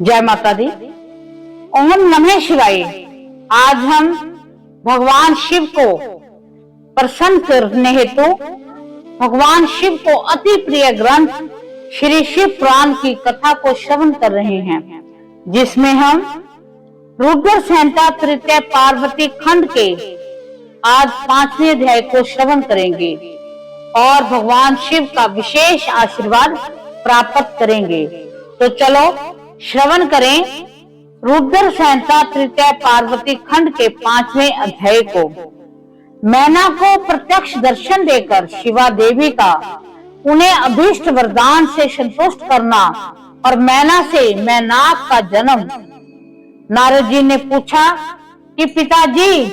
जय माता दी। ओम नमः शिवाय। आज हम भगवान शिव को प्रसन्न करने हेतु भगवान शिव को अति प्रिय ग्रंथ श्री शिव पुराण की कथा को श्रवण कर रहे हैं, जिसमें हम रुद्र संहिता तृतीय पार्वती खंड के आज 5वें अध्याय को श्रवण करेंगे और भगवान शिव का विशेष आशीर्वाद प्राप्त करेंगे। तो चलो श्रवण करें रुद्र संहिता तृतीय पार्वती खंड के 5वें अध्याय को। मैना को प्रत्यक्ष दर्शन देकर शिवा देवी का उन्हें अभीष्ट वरदान से संतुष्ट करना और मैना से मैनाक का जन्म। नारद जी ने पूछा कि पिताजी,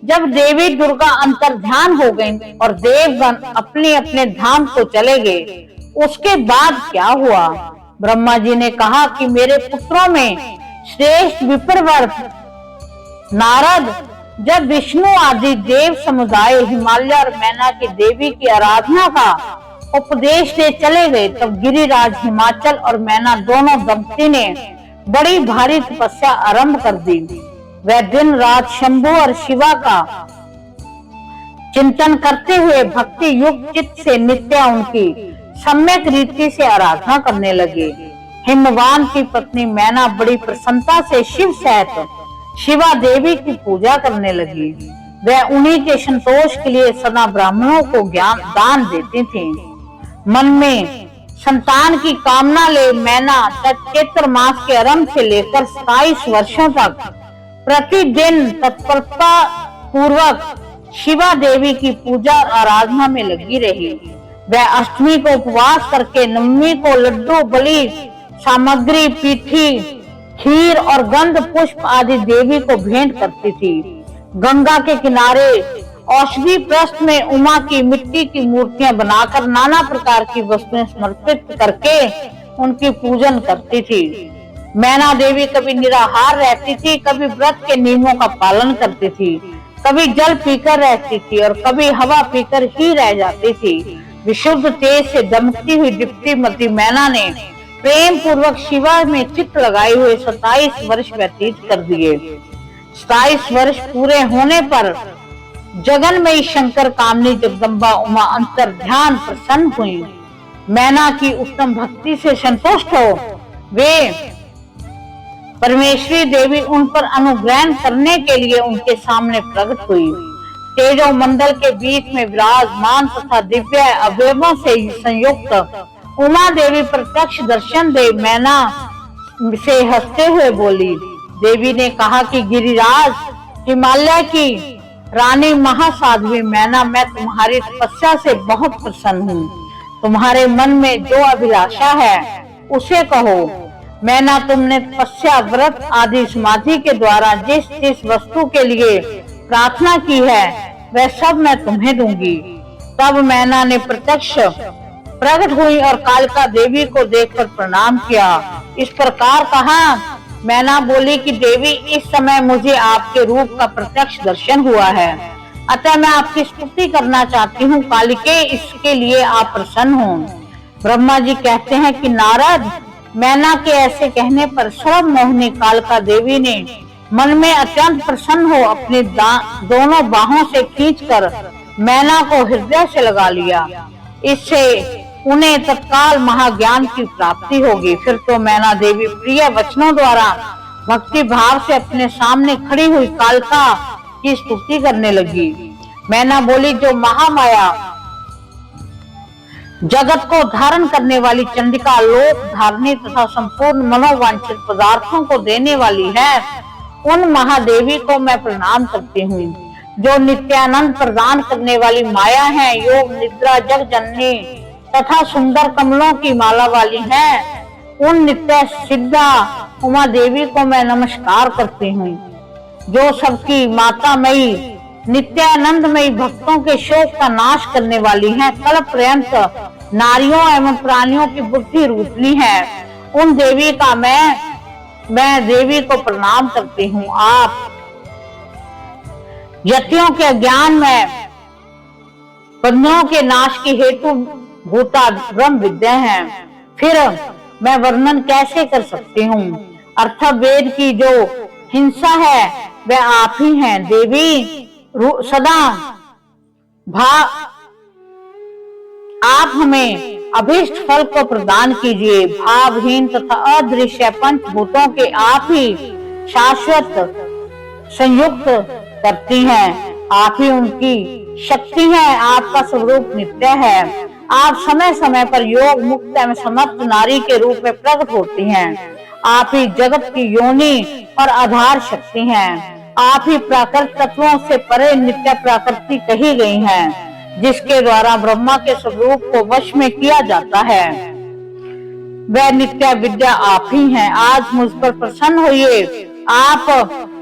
जब देवी दुर्गा अंतर्ध्यान हो गईं और देवगण अपने अपने धाम को चले गए, उसके बाद क्या हुआ? ब्रह्मा जी ने कहा कि मेरे पुत्रों में श्रेष्ठ विप्रवर नारद जब विष्णु आदि देव समुदाय हिमालय और मैना की देवी की आराधना का उपदेश दे चले गए, तब गिरिराज हिमाचल और मैना दोनों दंपति ने बड़ी भारी तपस्या आरंभ कर दी। वह दिन रात शंभु और शिवा का चिंतन करते हुए भक्ति युक्त चित्त से नित्य उनकी सम्यक रीति से आराधना करने लगे। हिमवान की पत्नी मैना बड़ी प्रसन्नता से शिव सहित शिवा देवी की पूजा करने लगी। वह उन्हीं के संतोष के लिए सदा ब्राह्मणों को ज्ञान दान देती थी। मन में संतान की कामना ले मैना चैत्र मास के आरंभ से लेकर 27 वर्षों तक प्रतिदिन तत्परता पूर्वक शिवा देवी की पूजा और आराधना में लगी रही। वह अष्टमी को उपवास करके नवमी को लड्डू बलि सामग्री पीठी खीर और गंध पुष्प आदि देवी को भेंट करती थी। गंगा के किनारे औषधि प्रस्थ में उमा की मिट्टी की मूर्तियां बनाकर नाना प्रकार की वस्तुएं समर्पित करके उनकी पूजन करती थी। मैना देवी कभी निराहार रहती थी, कभी व्रत के नियमों का पालन करती थी, कभी जल पीकर रहती थी और कभी हवा पीकर ही रह जाती थी। विशुद्ध तेज से दमकती हुई दीप्ति मती मैना ने प्रेम पूर्वक शिवा में चित्त लगाए हुए 27 वर्ष व्यतीत कर दिए। 27 वर्ष पूरे होने पर जगन्मयी शंकर कामनी जगदम्बा उमा अंतर ध्यान प्रसन्न हुई। मैना की उत्तम भक्ति से संतुष्ट हो वे परमेश्वरी देवी उन पर अनुग्रहण करने के लिए उनके सामने प्रकट हुई। तेजो मंडल के बीच में विराजमान तथा दिव्य अवयवों से संयुक्त उमा देवी प्रत्यक्ष दर्शन दे मैना से हंसते हुए बोली। देवी ने कहा कि गिरिराज हिमालय की रानी महासाध्वी मैना, मैं तुम्हारी तपस्या से बहुत प्रसन्न हूँ। तुम्हारे मन में जो अभिलाषा है उसे कहो। मैना, तुमने तपस्या व्रत आदि समाधि के द्वारा जिस जिस वस्तु के लिए प्रार्थना की है वह सब मैं तुम्हें दूंगी। तब मैना ने प्रत्यक्ष प्रकट हुई और कालिका देवी को देखकर प्रणाम किया। इस प्रकार कहा। मैना बोली कि देवी, इस समय मुझे आपके रूप का प्रत्यक्ष दर्शन हुआ है, अतः मैं आपकी स्तुति करना चाहती हूँ। कालिके, इसके लिए आप प्रसन्न हो। ब्रह्मा जी कहते हैं कि नारद, मैना के ऐसे कहने पर सर्व मोहिनी कालिका देवी ने मन में अत्यंत प्रसन्न हो अपनी दोनों बाहों से खींचकर मैना को हृदय से लगा लिया। इससे उन्हें तत्काल महाज्ञान की प्राप्ति होगी। फिर तो मैना देवी प्रिय वचनों द्वारा भक्ति भाव से अपने सामने खड़ी हुई कालिका की स्तुति करने लगी। मैना बोली, जो महामाया जगत को धारण करने वाली चंडिका, लोक धारणी तथा संपूर्ण मनोवांछित पदार्थों को देने वाली है, उन महादेवी को मैं प्रणाम करती हूँ। जो नित्यानंद प्रदान करने वाली माया है, योग निद्रा जग जननी तथा सुंदर कमलों की माला वाली है, उन नित्य सिद्धा उमा देवी को मैं नमस्कार करती हूँ। जो सबकी माता मई नित्यानंदमयी भक्तों के शोक का नाश करने वाली है, कल्प पर्यंत नारियों एवं प्राणियों की बुद्धि रूपनी है, उन देवी का मैं देवी को प्रणाम करती हूँ। आप यतियों के अज्ञान में बंधनों के नाश की हेतु भूता ब्रह्म विद्या है, फिर मैं वर्णन कैसे कर सकती हूँ। अर्थवेद की जो हिंसा है वह आप ही हैं देवी। सदा आप हमें अभीष्ट फल को प्रदान कीजिए। भावहीन तथा अदृश्य पंचभूतों के आप ही शाश्वत संयुक्त करती हैं। आप ही उनकी शक्ति है। आपका स्वरूप नित्य है। आप समय समय पर योग मुक्त एवं समर्थ नारी के रूप में प्रकट होती हैं। आप ही जगत की योनि और आधार शक्ति हैं। आप ही प्राकृत तत्वों से परे नित्य प्रकृति कही गई हैं, जिसके द्वारा ब्रह्मा के स्वरूप को वश में किया जाता है। वह नित्य विद्या आप ही हैं। आज मुझ पर प्रसन्न होइए। आप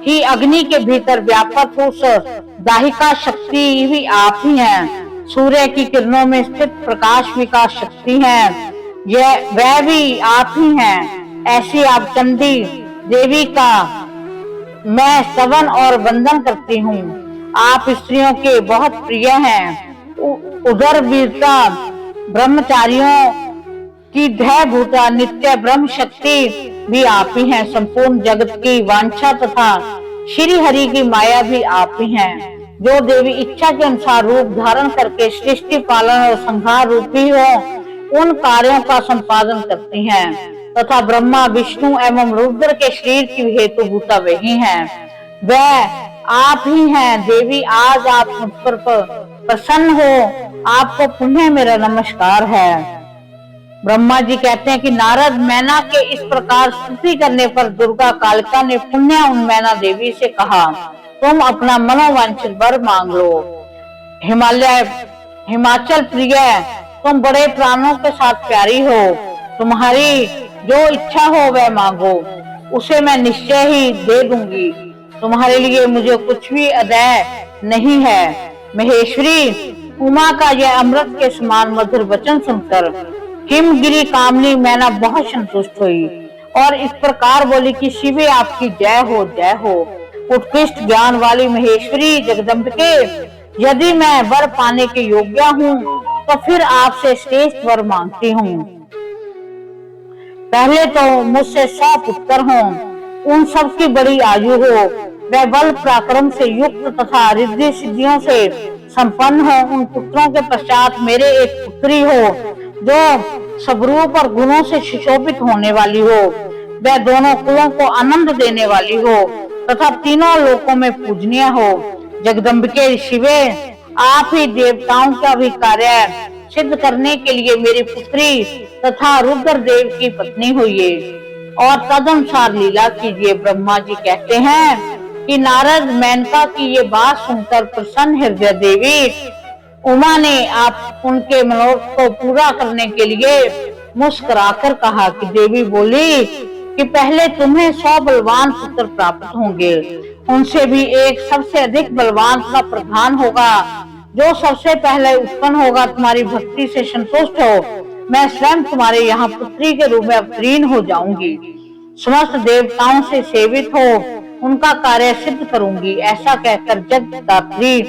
ही अग्नि के भीतर व्यापक उस दाहिका शक्ति भी आप ही हैं। सूर्य की किरणों में स्थित प्रकाश विकास शक्ति है, वह भी आप ही हैं। ऐसी आप चंडी देवी का मैं स्तवन और वंदन करती हूँ। आप स्त्रियों के बहुत प्रिय हैं। उदर वीरता ब्रह्मचारियों की धै भूता नित्य ब्रह्म शक्ति भी आप ही हैं। संपूर्ण जगत की वांछा तथा श्री हरि की माया भी आप ही हैं। जो देवी इच्छा के अनुसार रूप धारण करके सृष्टि पालन और संहार रूपी हो उन कार्यों का संपादन करती हैं, तथा ब्रह्मा विष्णु एवं रुद्र के शरीर की हेतुभूता वही हैं। वह आप ही हैं देवी। आज आप मुझ पर प्रसन्न हो। आपको पुनः मेरा नमस्कार है। ब्रह्मा जी कहते हैं कि नारद मैना के इस प्रकार स्तुति करने पर दुर्गा कालिका ने पुण्य उन मैना देवी से कहा, तुम अपना मनोवांछित वर मांग लो। हिमाचल प्रिय, तुम बड़े प्राणों के साथ प्यारी हो। तुम्हारी जो इच्छा हो वह मांगो, उसे मैं निश्चय ही दे दूंगी। तुम्हारे लिए मुझे कुछ भी अदेय नहीं है। महेश्वरी उमा का यह अमृत के समान मधुर वचन सुनकर हिमगिरी कामनी मैना बहुत संतुष्ट हुई और इस प्रकार बोली कि शिवे आपकी जय हो, जय हो। उत्कृष्ट ज्ञान वाली महेश्वरी जगदम्बिके, यदि मैं वर पाने के योग्य हूँ तो फिर आपसे श्रेष्ठ वर मांगती हूँ। पहले तो मुझसे 100 पुत्र हों, उन सब की बड़ी आयु हो, वह बल पराक्रम से युक्त तथा रिद्धि सिद्धियों से संपन्न हो। उन पुत्रों के पश्चात मेरे एक पुत्री हो जो स्वरूप और गुणों से सुशोभित होने वाली हो। वह दोनों कुलों को आनंद देने वाली हो तथा तीनों लोकों में पूजनीय हो। जगदम्बिके शिवे, आप ही देवताओं का भी कार्य सिद्ध करने के लिए मेरी पुत्री तथा रुद्र देव की पत्नी हुई और तदनुसार लीला कीजिए। ब्रह्मा जी कहते हैं कि नारद मेनका की ये बात सुनकर प्रसन्न हृदय देवी उमा ने आप उनके मनोरथ को पूरा करने के लिए मुस्कुराकर कहा कि देवी बोली कि पहले तुम्हें 100 बलवान पुत्र प्राप्त होंगे। उनसे भी एक सबसे अधिक बलवान का प्रधान होगा जो सबसे पहले उत्पन्न होगा। तुम्हारी भक्ति से संतुष्ट हो, मैं स्वयं तुम्हारे यहाँ पुत्री के रूप में अवतीर्ण हो जाऊंगी। समस्त देवताओं से सेवित हो, उनका कार्य सिद्ध करूंगी। ऐसा कहकर जगदात्री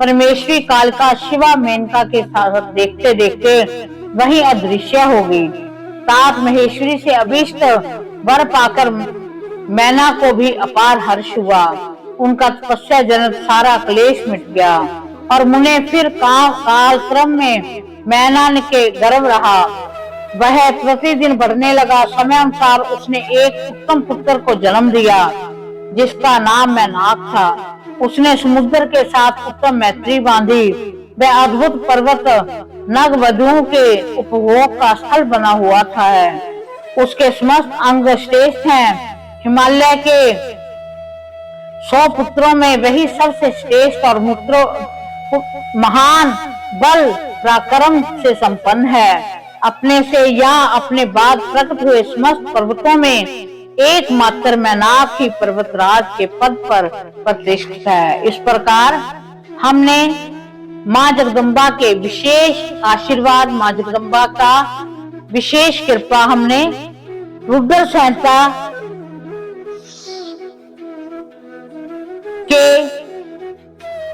परमेश्वरी कालिका शिवा मेनका के साथ देखते देखते वही अदृश्य हो गई। तात महेश्वरी से अभीष्ट वर पाकर मैना को भी अपार हर्ष हुआ। उनका तपस्या जनक सारा क्लेश मिट गया और मुने फिर काल क्रम में मैना के गर्भ रहा। वह प्रतिदिन बढ़ने लगा। समय अनुसार उसने एक उत्तम पुत्र को जन्म दिया जिसका नाम मैनाक था। उसने समुद्र के साथ उत्तम मैत्री बांधी। वह अद्भुत पर्वत नगवधुओं के उपभोग का स्थल बना हुआ था। उसके समस्त अंग श्रेष्ठ हैं। हिमालय के 100 पुत्रों में वही सबसे श्रेष्ठ और महान बल पराक्रम से संपन्न है। अपने से या अपने बाद प्रकट हुए समस्त पर्वतों में एकमात्र मैनाक ही पर्वतराज के पद पर प्रतिष्ठित है। इस प्रकार हमने माँ जगदम्बा के विशेष आशीर्वाद, माँ जगदम्बा का विशेष कृपा हमने रुद्र संहिता के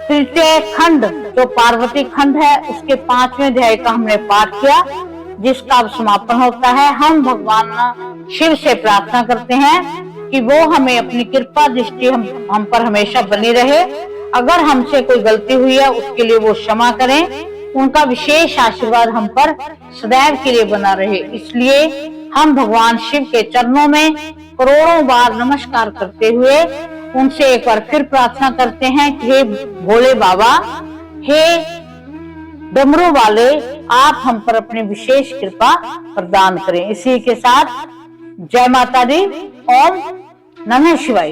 तृतीय खंड जो पार्वती खंड है उसके 5वें अध्याय का हमने पाठ किया, जिसका अब समापन होता है। हम भगवान शिव से प्रार्थना करते हैं कि वो हमें अपनी कृपा दृष्टि हम पर हमेशा बनी रहे। अगर हमसे कोई गलती हुई है उसके लिए वो क्षमा करें। उनका विशेष आशीर्वाद हम पर सदैव के लिए बना रहे। इसलिए हम भगवान शिव के चरणों में करोड़ों बार नमस्कार करते हुए उनसे एक बार फिर प्रार्थना करते हैं कि हे भोले बाबा, हे डमरू वाले, आप हम पर अपनी विशेष कृपा प्रदान करें। इसी के साथ जय माता दी। ओम नमः शिवाय।